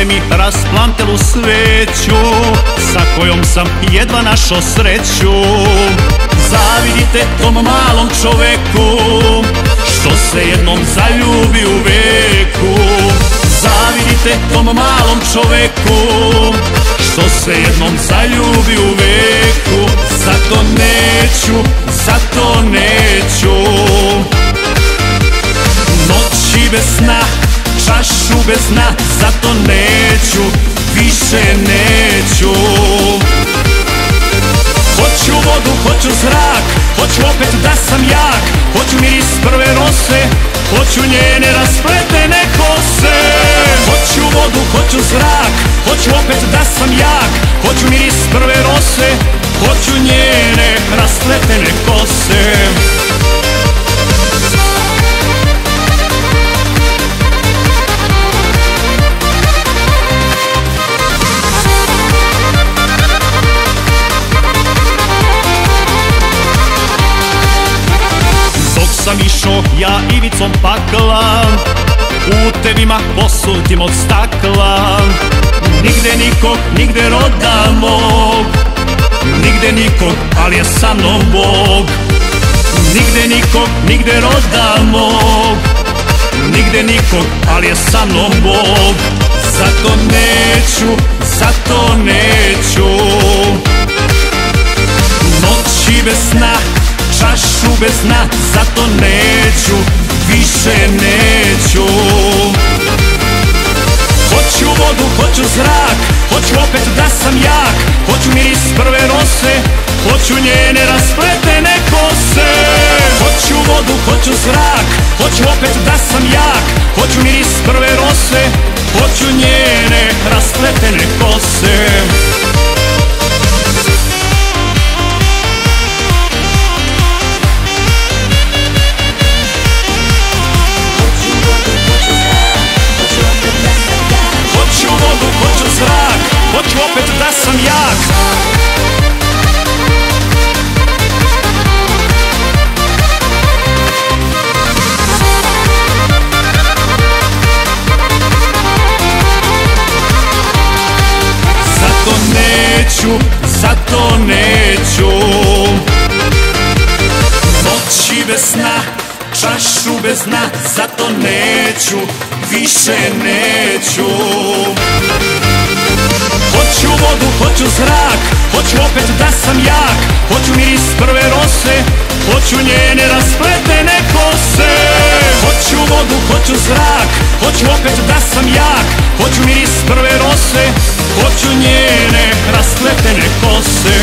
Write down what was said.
mi rasplantelu sveću, sa kojom sam jedva našao sreću. Zavidite tom malom čoveku, što se jednom zaljubi u veku. Zavidite tom malom čoveku, što se jednom zaljubi u veku. Zato neću, zato neću noći bez sna, čašu bez dna. Zato neću, više neću. Hoću vodu, hoću zrak, hoću opet da sam jak. Hoću miris prve rose, hoću njene raspletene kose. Hoću vodu, hoću zrak, hoću opet da sam jak. Hoću miris prve rose, hoću njene raspletene kose. Sam išao ja ivicom pakla, putevima posutim od stakla. Nigde nikog, nigde roda mog, nigde nikog, ali je sa mnom Bog. Nigde nikog, nigde roda mog, nigde nikog, ali je sa mnom Bog. Zato neću, zato neću noći bez sna, čašu bez dna. Zato neću, više neću. Hoću vodu, hoću zrak, hoću opet da sam jak. Hoću miris prve rose, hoću njene raspletene kose. Hoću vodu, hoću zrak, hoću opet da sam jak. Hoću miris prve rose, hoću njene raspletene kose. Hoću opet da sam jak. Zato neću, zato neću noći bez sna, čašu bez dna. Zato neću, više neću. Hoću vodu, hoću zrak, hoću opet da sam jak. Hoću miris prve rose, hoću njene raspletene kose. Hoću vodu, hoću zrak, hoću opet da sam jak. Hoću miris prve rose, hoću njene raspletene kose.